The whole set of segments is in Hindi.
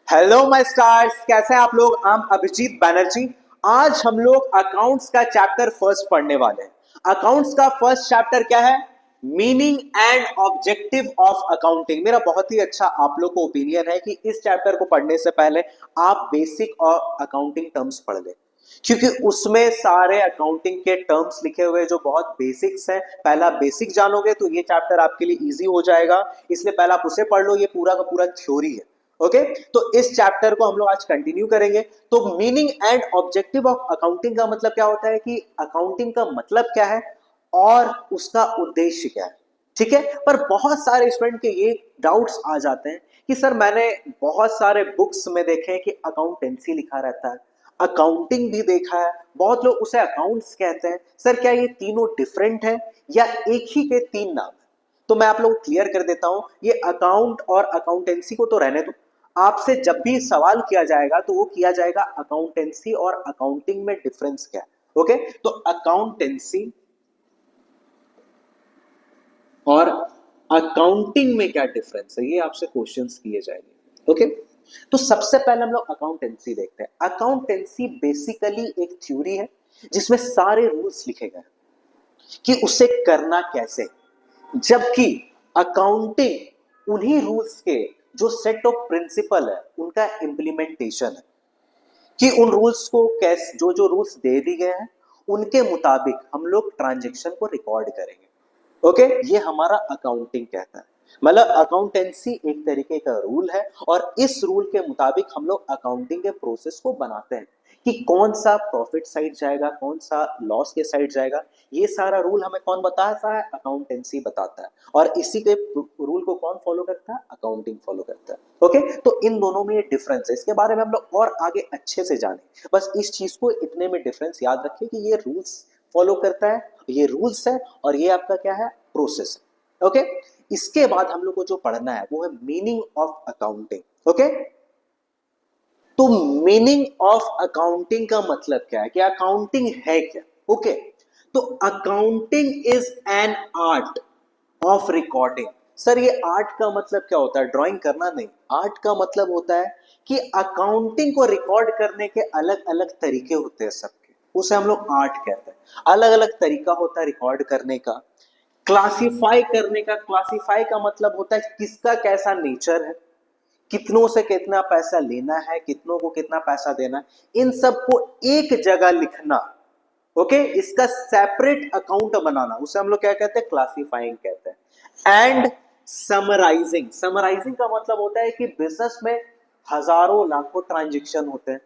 हेलो माय स्टार्स, कैसे हैं आप लोग। I'm अभिजीत बैनर्जी। आज हम लोग अकाउंट्स का चैप्टर फर्स्ट पढ़ने वाले हैं। अकाउंट्स का फर्स्ट चैप्टर क्या है? Meaning and objective of accounting. मेरा बहुत ही अच्छा आप लोग को ओपिनियन है कि इस चैप्टर को पढ़ने से पहले आप बेसिक और अकाउंटिंग टर्म्स पढ़ लें, क्योंकि उसमें सारे अकाउंटिंग के टर्म्स लिखे हुए जो बहुत बेसिक्स हैं। पहला बेसिक जानोगे तो ये चैप्टर आपके लिए इजी हो जाएगा, इसलिए पहला आप उसे पढ़ लो। ये पूरा का पूरा थ्योरी है। ओके, तो इस चैप्टर को हम लोग आज कंटिन्यू करेंगे। तो meaning and objective of accounting का मतलब क्या होता है कि अकाउंटिंग का मतलब क्या है और उसका उद्देश्य क्या है। ठीक है, पर बहुत सारे स्टूडेंट के ये डाउट्स आ जाते हैं कि सर मैंने बहुत सारे बुक्स में देखे हैं कि अकाउंटेंसी लिखा रहता है, अकाउंटिंग भी देखा है, बहुत लोग उसे अकाउंट्स कहते हैं। सर क्या ये तीनों डिफरेंट है या एक ही के तीन नाम है? तो मैं आप लोग क्लियर कर देता हूं, ये अकाउंट और अकाउंटेंसी को तो रहने दो। आपसे जब भी सवाल किया जाएगा तो वो किया जाएगा अकाउंटेंसी और अकाउंटिंग में डिफरेंस क्या है। ओके, तो अकाउंटेंसी और अकाउंटिंग में क्या डिफरेंस है, ये आपसे क्वेश्चंस किए जाएंगे। ओके, तो सबसे पहले हम लोग अकाउंटेंसी देखते हैं। अकाउंटेंसी बेसिकली एक थ्योरी है जिसमें सारे रूल्स लिखे गए कि उसे करना कैसे, जबकि अकाउंटिंग उन्हीं रूल्स के जो सेट ऑफ प्रिंसिपल है उनका इंप्लीमेंटेशन है कि उन रूल्स को कैसे, जो जो रूल्स दे दिए गए हैं उनके मुताबिक हम लोग ट्रांजेक्शन को रिकॉर्ड करेंगे। ओके, ये हमारा अकाउंटिंग कहता है। मतलब अकाउंटेंसी एक तरीके का रूल है और इस रूल के मुताबिक हम लोग अकाउंटिंग के प्रोसेस को बनाते हैं कि कौन सा प्रॉफिट साइड जाएगा, कौन सा लॉस के साइड जाएगा। ये सारा रूल हमें कौन बताता है? अकाउंटेंसी बताता है। और इसी के रूल को कौन फॉलो करता है? अकाउंटिंग फॉलो करता है। ओके, तो इन दोनों में ये डिफरेंस है, इसके बारे में हम लोग और आगे अच्छे से जाने। बस इस चीज को इतने में डिफरेंस याद रखिए कि ये रूल्स फॉलो करता है, ये रूल्स है और ये आपका क्या है? प्रोसेस है। ओके, इसके बाद हम लोग को जो पढ़ना है वो है मीनिंग ऑफ अकाउंटिंग। ओके, तो मीनिंग ऑफ अकाउंटिंग का मतलब क्या है कि अकाउंटिंग है क्या। ओके, तो accounting is an art of recording. Sir ये आर्ट का मतलब क्या होता है? ड्राइंग करना नहीं। आर्ट का मतलब होता है कि अकाउंटिंग को रिकॉर्ड करने के अलग अलग तरीके होते हैं सबके, उसे हम लोग आर्ट कहते हैं। अलग अलग तरीका होता है रिकॉर्ड करने का, क्लासिफाई करने का। क्लासिफाई का मतलब होता है किसका कैसा नेचर है, कितनों से कितना पैसा लेना है, कितनों को कितना पैसा देना है, इन सब को एक जगह लिखना। ओके, इसका सेपरेट अकाउंट बनाना, उसे हम लोग क्या कहते हैं? क्लासिफाइंग कहते हैं। And summarising. समराइजिंग का मतलब होता है कि बिजनेस में हजारों लाखों ट्रांजेक्शन होते हैं,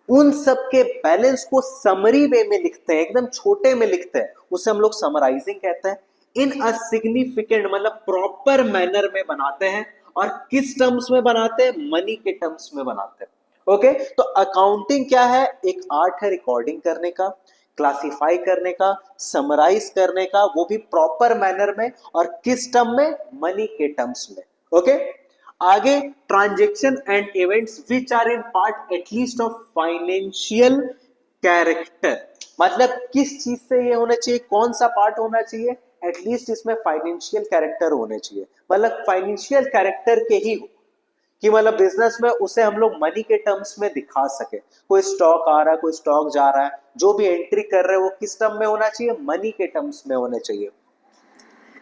उन सब के बैलेंस को समरी वे में लिखते हैं, एकदम छोटे में लिखते हैं, उसे हम लोग समराइजिंग कहते हैं। इन अ सिग्निफिकेंट मतलब प्रॉपर मैनर में बनाते हैं। और किस टर्म्स में बनाते हैं? मनी के टर्म्स में बनाते हैं। ओके, तो अकाउंटिंग क्या है? एक आर्ट है रिकॉर्डिंग करने का, क्लासिफाई करने का, समराइज करने का, वो भी प्रॉपर मैनर में। और किस टर्म में? मनी के टर्म्स में। ओके, आगे transaction and events which are in part at least of financial character. मतलब किस चीज से ये होना चाहिए, कौन सा पार्ट होना चाहिए? एटलीस्ट इसमें फाइनेंशियल कैरेक्टर होने चाहिए, मतलब फाइनेंशियल कैरेक्टर के ही हो कि मतलब बिजनेस में उसे हम लोग मनी के टर्म्स में दिखा सके। कोई स्टॉक आ रहा है, कोई स्टॉक जा रहा है, जो भी एंट्री कर रहे हैं वो किस टर्म में होना चाहिए? मनी के टर्म्स में होने चाहिए।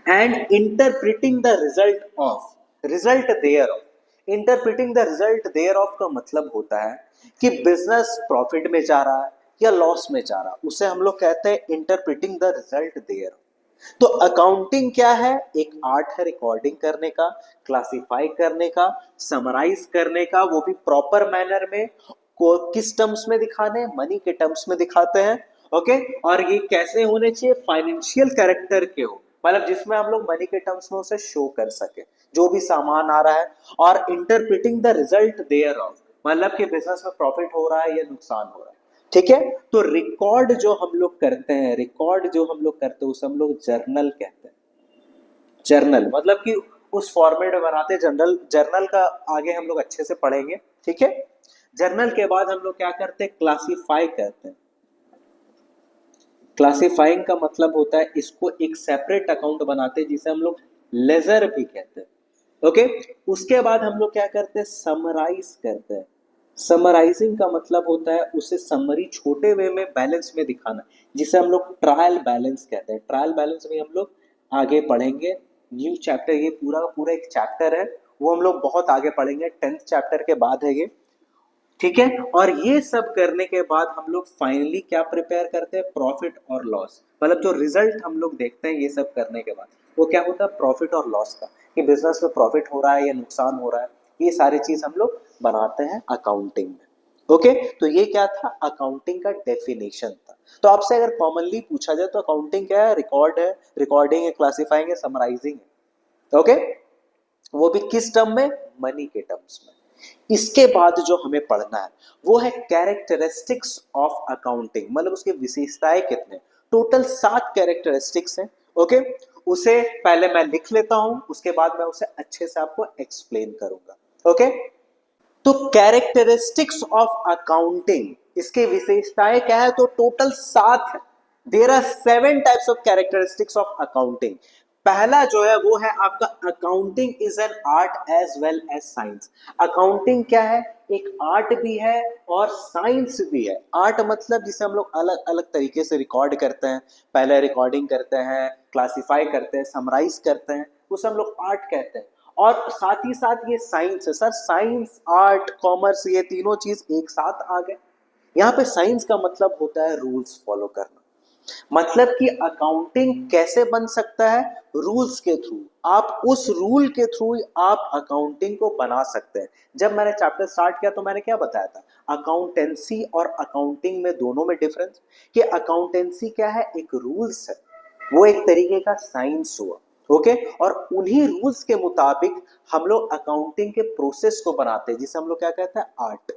And interpreting the result of, result thereof. Interpreting the result thereof का मतलब होता है कि बिजनेस प्रॉफिट में जा रहा है या लॉस में जा रहा है, उसे हम लोग कहते हैं इंटरप्रिटिंग द रिजल्ट देयर। तो अकाउंटिंग क्या है? एक आर्ट है रिकॉर्डिंग करने का, क्लासिफाई करने का, समराइज करने का, वो भी प्रॉपर मैनर में। को किस टर्म्स में दिखाने? मनी के टर्म्स में दिखाते हैं। ओके, और ये कैसे होने चाहिए? फाइनेंशियल कैरेक्टर के हो, मतलब जिसमें हम लोग मनी के टर्म्स में उसे शो कर सके जो भी सामान आ रहा है। और interpreting the result thereof, मतलब कि बिजनेस में प्रॉफिट हो रहा है या नुकसान हो रहा है। ठीक है, तो रिकॉर्ड जो हम लोग करते हैं, रिकॉर्ड जो हम लोग करते हैं उसे हम लोग जर्नल कहते हैं। जर्नल मतलब कि उस फॉर्मेट में बनाते हैं। जर्नल, जर्नल का आगे हम लोग अच्छे से पढ़ेंगे। ठीक है, जर्नल के बाद हम लोग क्या करते हैं? क्लासिफाई करते हैं। क्लासिफाइंग का मतलब होता है इसको एक सेपरेट अकाउंट बनाते हैं जिसे हम लोग लेजर भी कहते हैं। ओके। उसके बाद हम लोग क्या करते हैं, समराइज करते हैं। समराइजिंग का मतलब होता है उसे समरी छोटे वे में बैलेंस में दिखाना, जिसे हम लोग ट्रायल बैलेंस कहते हैं। ट्रायल बैलेंस में हम लोग आगे पढ़ेंगे, न्यू चैप्टर, ये पूरा पूरा एक चैप्टर है, वो हम लोग बहुत आगे पढ़ेंगे, 10th चैप्टर के बाद है ये, ठीक है। और ये सब करने के बाद हम लोग फाइनली क्या प्रिपेयर करते हैं, प्रॉफिट और लॉस, मतलब जो रिजल्ट हम लोग देखते हैं ये सब करने के बाद, वो क्या होता है, प्रॉफिट और लॉस का, कि बिजनेस में प्रॉफिट हो रहा है या नुकसान हो रहा है, ये सारी चीज हम लोग बनाते हैं अकाउंटिंग में। ओके, तो ये क्या था, अकाउंटिंग का डेफिनेशन था। तो आपसे अगर कॉमनली पूछा जाए तो अकाउंटिंग क्या है, रिकॉर्ड है, रिकॉर्डिंग है, क्लासिफाइंग है, समराइजिंग है। ओके, वो भी किस टर्म में, मनी के टर्म्स में। इसके बाद जो हमें पढ़ना है वो है कैरेक्टरिस्टिक्स ऑफ अकाउंटिंग, मतलब उसकी विशेषताएं कितने, टोटल 7 कैरेक्टरिस्टिक्स हैं। ओके, उसे पहले मैं लिख लेता हूं, उसके बाद मैं उसे अच्छे से आपको एक्सप्लेन करूंगा। ओके, तो कैरेक्टरिस्टिक्स ऑफ अकाउंटिंग, इसके विशेषताएं क्या है, तो टोटल 7 है। There are 7 types of characteristics of accounting. पहला जो है वो है आपका, accounting is an art as well as science. Accounting क्या है, एक आर्ट भी है और साइंस भी है। आर्ट मतलब जिसे हम लोग अलग अलग तरीके से रिकॉर्ड करते हैं, पहले रिकॉर्डिंग करते हैं, क्लासिफाई करते हैं, समराइज करते हैं, उसे हम लोग आर्ट कहते हैं। और साथ ही साथ ये साइंस है सर, साइंस, आर्ट, कॉमर्स, ये तीनों चीज एक साथ आ गए। यहाँ पे साइंस का मतलब होता है रूल्स फॉलो करना, मतलब कि अकाउंटिंग कैसे बन सकता है, रूल्स के थ्रू। आप उस रूल के थ्रू आप अकाउंटिंग को बना सकते हैं। जब मैंने चैप्टर स्टार्ट किया तो मैंने क्या बताया था, अकाउंटेंसी और अकाउंटिंग में दोनों में डिफरेंस, कि अकाउंटेंसी क्या है, एक रूल्स है, वो एक तरीके का साइंस हुआ। ओके, और उन्हीं रूल्स के मुताबिक हम लोग अकाउंटिंग के प्रोसेस को बनाते हैं, जिसे हम लोग क्या कहते हैं, आर्ट।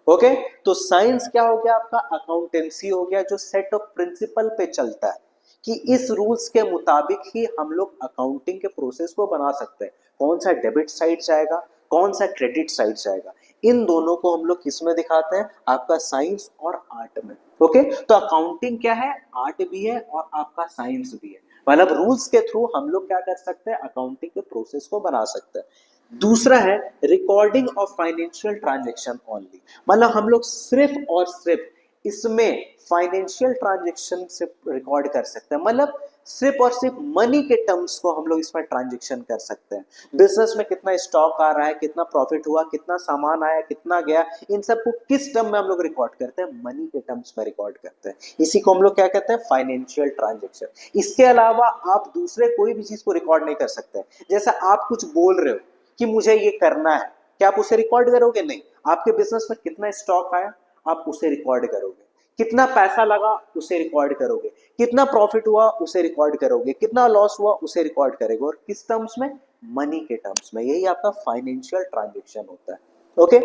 ओके, तो साइंस क्या हो गया आपका, अकाउंटेंसी हो गया, जो सेट ऑफ प्रिंसिपल पे चलता है, कि इस रूल्स के मुताबिक ही हम लोग अकाउंटिंग के प्रोसेस को बना सकते हैं। कौन सा डेबिट साइड जाएगा, कौन सा क्रेडिट साइड जाएगा, इन दोनों को हम लोग किस में दिखाते हैं, आपका साइंस और आर्ट में। ओके, तो अकाउंटिंग क्या है, आर्ट भी है और आपका साइंस भी है, मतलब रूल्स के थ्रू हम लोग क्या कर सकते हैं, अकाउंटिंग के प्रोसेस को बना सकते हैं। दूसरा है recording of financial transaction only, मतलब हम लोग सिर्फ और सिर्फ इसमें फाइनेंशियल ट्रांजैक्शन से रिकॉर्ड कर सकते हैं, मतलब सिर्फ और सिर्फ मनी के टर्म्स को हम लोग इसमें ट्रांजैक्शन कर सकते हैं। बिजनेस में कितना स्टॉक आ रहा है, कितना प्रॉफिट हुआ, कितना सामान आया, कितना गया, इन सब को किस टर्म में हम लोग रिकॉर्ड करते हैं, मनी के टर्म्स में रिकॉर्ड करते हैं। इसी को हम लोग क्या कहते हैं, फाइनेंशियल ट्रांजैक्शन। इसके अलावा आप दूसरे कोई भी चीज को रिकॉर्ड नहीं कर सकते। जैसे आप कुछ बोल रहे हो कि मुझे ये करना है, क्या आप उसे रिकॉर्ड करोगे, नहीं। आपके बिजनेस में कितना स्टॉक आया, आप उसे रिकॉर्ड करोगे, कितना पैसा लगा उसे रिकॉर्ड करोगे, कितना प्रॉफिट हुआ उसे रिकॉर्ड करोगे, कितना लॉस हुआ उसे रिकॉर्ड करोगे, और किस टर्म्स में, मनी के टर्म्स में। यही आपका फाइनेंशियल ट्रांजैक्शन होता है। ओके,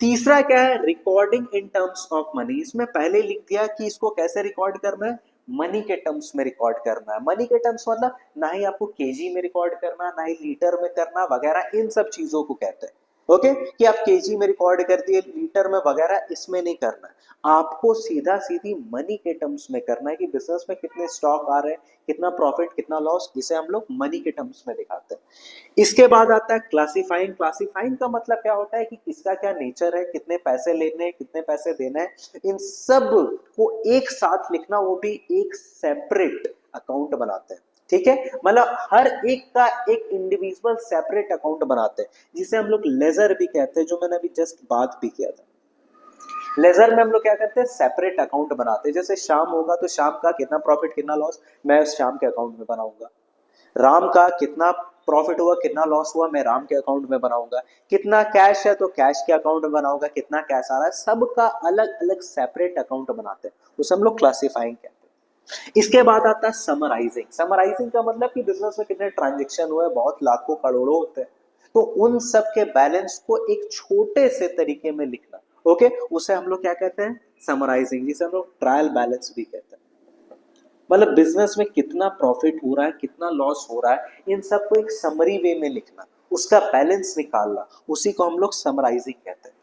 तीसरा क्या है, recording in terms of money. इसमें पहले लिख दिया कि इसको कैसे रिकॉर्ड करना है, मनी के टर्म्स में रिकॉर्ड करना है। मनी के टर्म्स मतलब ना ही आपको केजी में रिकॉर्ड करना, ना ही लीटर में करना वगैरह, इन सब चीजों को कहते हैं। ओके, कि आप केजी में रिकॉर्ड कर दिए, लीटर में वगैरह, इसमें नहीं करना। आपको सीधा सीधी मनी के टर्म्स में करना है, कि बिजनेस में कितने स्टॉक आ रहे हैं, कितना प्रॉफिट, कितना लॉस, इसे हम लोग मनी के टर्म्स में दिखाते हैं। इसके बाद आता है क्लासिफाइंग। क्लासिफाइंग का मतलब क्या होता है, कि इसका क्या नेचर है, कितने पैसे लेने हैं, कितने पैसे देना है, इन सब को एक साथ लिखना, वो भी एक सेपरेट अकाउंट बनाते हैं। ठीक है, मतलब हर एक का एक इंडिविजुअल सेपरेट अकाउंट बनाते हैं, जिसे हम लोग लेजर भी कहते हैं, जो मैंने अभी जस्ट बात भी किया था। लेजर में हम लोग क्या करते हैं, सेपरेट अकाउंट बनाते हैं। जैसे शाम होगा तो शाम का कितना प्रॉफिट, कितना लॉस, मैं उस शाम के अकाउंट में बनाऊंगा। राम का कितना प्रॉफिट हुआ, कितना लॉस हुआ, मैं राम के अकाउंट में बनाऊंगा। कितना कैश है तो कैश के अकाउंट में बनाऊंगा, कितना कैश आ रहा है, सबका अलग अलग सेपरेट अकाउंट बनाते हैं, उसे हम लोग क्लासिफाइंग कहते हैं। इसके बाद आता है समराइजिंग। समराइजिंग का मतलब कि बिजनेस में कितने ट्रांजेक्शन हुए, बहुत लाखों करोड़ों होते हैं, तो उन सब के बैलेंस को एक छोटे से तरीके में लिखना। ओके, उसे हम लोग क्या कहते हैं, समराइजिंग, जिसे हम लोग ट्रायल बैलेंस भी कहते हैं। मतलब बिजनेस में कितना प्रॉफिट हो रहा है, कितना लॉस हो रहा है, इन सबको एक समरी वे में लिखना, उसका बैलेंस निकालना, उसी को हम लोग समराइजिंग कहते हैं।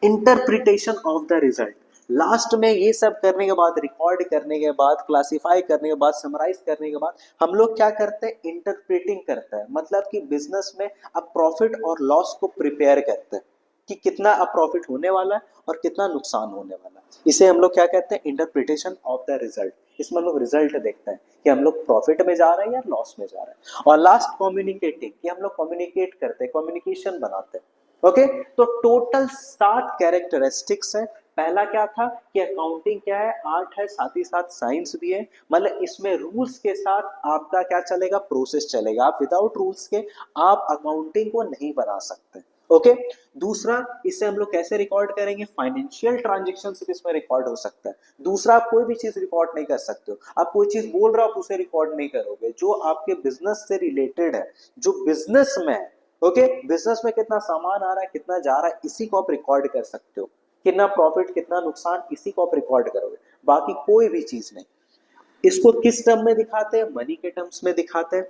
Interpretation of the result, last में ये सब करने के बाद, रिकॉर्ड करने के बाद, क्लासिफाई करने के बाद, समराइज करने के बाद, हम लोग क्या करते हैं, इंटरप्रेटिंग करते हैं। मतलब कि बिजनेस में अब प्रॉफिट और लॉस को प्रिपेयर करते हैं कि कितना अब प्रॉफिट होने वाला है और कितना नुकसान होने वाला है। इसे हम लोग क्या कहते हैं, इंटरप्रिटेशन ऑफ द रिजल्ट। इसमें हम लोग रिजल्ट देखते हैं कि हम लोग प्रॉफिट में जा रहे हैं या लॉस में जा रहे हैं। और लास्ट कम्युनिकेटिंग, कि हम लोग कम्युनिकेट करते हैं, कम्युनिकेशन बनाते हैं। ओके, तो टोटल 7 कैरेक्टरिस्टिक्स है। पहला क्या था कि अकाउंटिंग क्या है, आर्ट है, साथ ही साथ साइंस भी है। मतलब इसमें रूल्स के साथ आपका क्या चलेगा, प्रोसेस चलेगा। आप विदाउट रूल्स के आप अकाउंटिंग को नहीं बना सकते। ओके, दूसरा, इसे हम लोग कैसे रिकॉर्ड करेंगे, फाइनेंशियल ट्रांजेक्शन सिर्फ इसमें रिकॉर्ड हो सकता है। दूसरा, आप कोई भी चीज रिकॉर्ड नहीं कर सकते हो। आप कोई चीज बोल रहे हो, आप उसे रिकॉर्ड नहीं करोगे। जो आपके बिजनेस से रिलेटेड है, जो बिजनेस में है, ओके, बिजनेस में कितना सामान आ रहा है, कितना जा रहा है, इसी को आप रिकॉर्ड कर सकते हो। कितना प्रॉफिट, कितना नुकसान, इसी को आप रिकॉर्ड करोगे, बाकी कोई भी चीज नहीं। इसको किस टर्म में दिखाते हैं, मनी के टर्म्स में दिखाते हैं।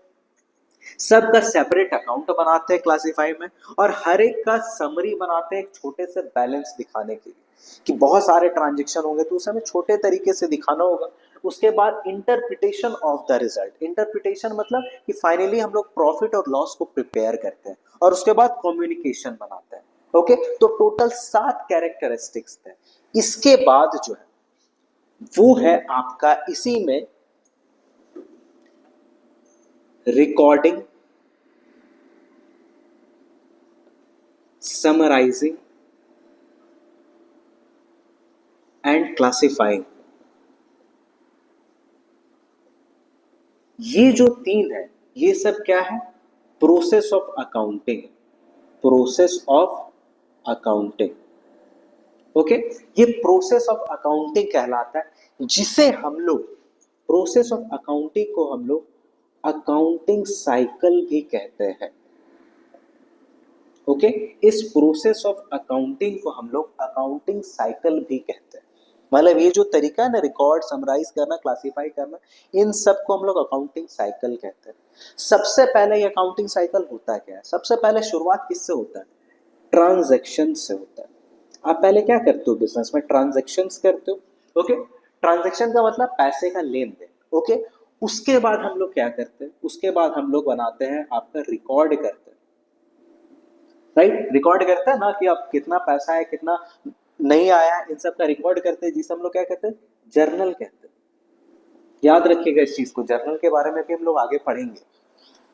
सबका सेपरेट अकाउंट बनाते हैं क्लासिफाई में, और हर एक का समरी बनाते हैं एक छोटे से बैलेंस दिखाने के लिए कि बहुत सारे ट्रांजेक्शन होंगे तो उसे हमें छोटे तरीके से दिखाना होगा। उसके बाद interpretation of the result. Interpretation मतलब कि फाइनली हम लोग प्रॉफिट और लॉस को प्रिपेयर करते हैं, और उसके बाद कम्युनिकेशन बनाते हैं। ओके, तो टोटल 7 कैरेक्टरिस्टिक्स थे। इसके बाद जो है वो है आपका इसी में रिकॉर्डिंग, समराइजिंग एंड क्लासिफाइंग। ये जो 3 है, ये सब क्या है, process of accounting. Process of accounting, okay, ये प्रोसेस ऑफ अकाउंटिंग कहलाता है, जिसे हम लोग, प्रोसेस ऑफ अकाउंटिंग को हम लोग अकाउंटिंग साइकिल भी कहते हैं। ओके, इस प्रोसेस ऑफ अकाउंटिंग को हम लोग अकाउंटिंग साइकिल भी कहते हैं। मतलब ये जो तरीका है ना, रिकॉर्ड, समराइज करना, क्लासिफाई करना, इन सब को हम लोग अकाउंटिंग साइकिल कहते हैं। सबसे पहले ये अकाउंटिंग साइकिल होता क्या है, सबसे पहले शुरुआत किससे होता है, ट्रांजैक्शन से होता है। आप पहले क्या करते हो, बिजनेस में ट्रांजैक्शंस करते हो। ओके, ट्रांजैक्शन का मतलब पैसे का लेन देन। ओके, उसके बाद हम लोग क्या करते हैं, उसके बाद हम लोग बनाते हैं, आपका रिकॉर्ड करते हैं। राइट, रिकॉर्ड करते हैं ना कि अब कितना पैसा है, कितना नहीं आया है, इन सब का रिकॉर्ड करते हैं, जिसे हम लोग क्या कहते हैं, जर्नल कहते हैं। याद रखिएगा इस चीज को, जर्नल के बारे में भी हम लोग आगे पढ़ेंगे।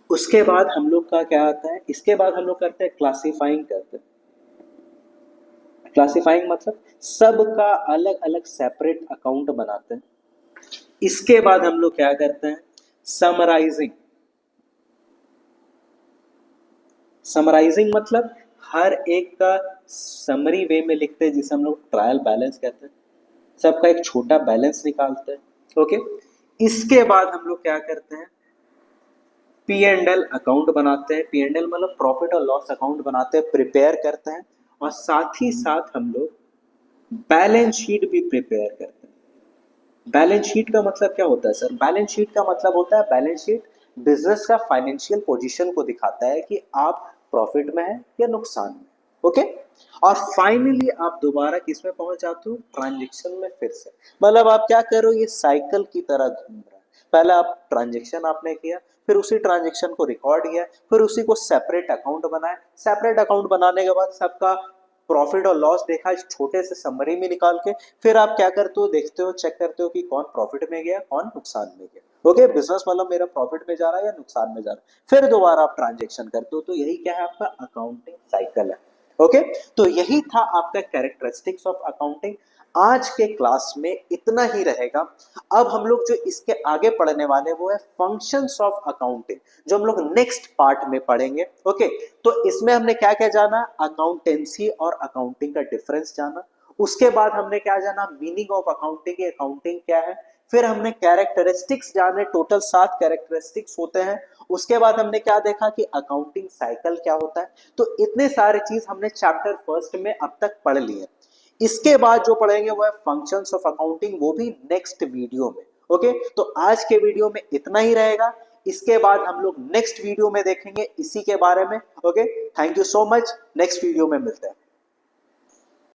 उसके बाद हम लोग का क्या आता है, इसके बाद हम लोग करते हैं क्लासिफाइंग करते हैं। क्लासिफाइंग मतलब सबका अलग अलग सेपरेट अकाउंट बनाते हैं। इसके बाद हम लोग क्या करते हैं, समराइजिंग। समराइजिंग मतलब हर एक का समरी वे में लिखते हैं, जिसे हम लोग ट्रायल बैलेंस कहते हैं। सबका एक छोटा बैलेंस निकालते हैं। ओके, इसके बाद हम लोग क्या करते हैं, पी एंड एल अकाउंट बनाते हैं। पी एंड एल मतलब प्रॉफिट और लॉस अकाउंट बनाते हैं, प्रिपेयर करते हैं। और साथ ही साथ हम लोग बैलेंस शीट भी प्रिपेयर करते हैं। बैलेंस शीट का मतलब क्या होता है सर, बैलेंस शीट का मतलब होता है, बैलेंस शीट बिजनेस का फाइनेंशियल पोजीशन को दिखाता है कि आप प्रॉफिट में है या नुकसान में। ओके, और फाइनली आप दोबारा किस में पहुंच जाते हो, ट्रांजेक्शन में फिर से। मतलब आप क्या करो, ये साइकिल की तरह घूम रहा है। पहले आप ट्रांजेक्शन आपने किया, फिर उसी ट्रांजेक्शन को रिकॉर्ड किया, फिर उसी को सेपरेट अकाउंट बनाया। सेपरेट अकाउंट बनाने के बाद सबका प्रॉफिट और लॉस देखा इस छोटे से समरी में निकाल के, फिर आप क्या करते हो, देखते हो, चेक करते हो कि कौन प्रॉफिट में गया, कौन नुकसान में गया। ओके, बिजनेस मतलब मेरा प्रॉफिट में जा रहा है या नुकसान में जा रहा है, फिर दोबारा आप ट्रांजेक्शन करते हो। तो यही क्या है, आपका अकाउंटिंग साइकिल है। ओके, तो यही था आपका कैरेक्टरिस्टिक्स ऑफ अकाउंटिंग। आज के क्लास में इतना ही रहेगा। अब हम लोग जो इसके आगे पढ़ने वाले वो है फंक्शंस ऑफ अकाउंटिंग, जो हम लोग नेक्स्ट पार्ट में पढ़ेंगे। ओके, तो इसमें हमने क्या क्या जाना, अकाउंटेंसी और अकाउंटिंग का डिफरेंस जाना। उसके बाद हमने क्या जाना, मीनिंग ऑफ अकाउंटिंग, अकाउंटिंग क्या है। फिर हमने कैरेक्टरिस्टिक्स जाने, टोटल 7 कैरेक्टरिस्टिक्स होते हैं। उसके बाद हमने क्या देखा कि अकाउंटिंग साइकिल क्या होता है। तो इतने सारे चीज हमने चैप्टर फर्स्ट में अब तक पढ़ लिए। इसके बाद जो पढ़ेंगे वो है फंक्शंस ऑफ अकाउंटिंग, वो भी नेक्स्ट वीडियो में। ओके, तो आज के वीडियो में इतना ही रहेगा। इसके बाद हम लोग नेक्स्ट वीडियो में देखेंगे इसी के बारे में। Okay, thank you so much, next video में मिलते हैं।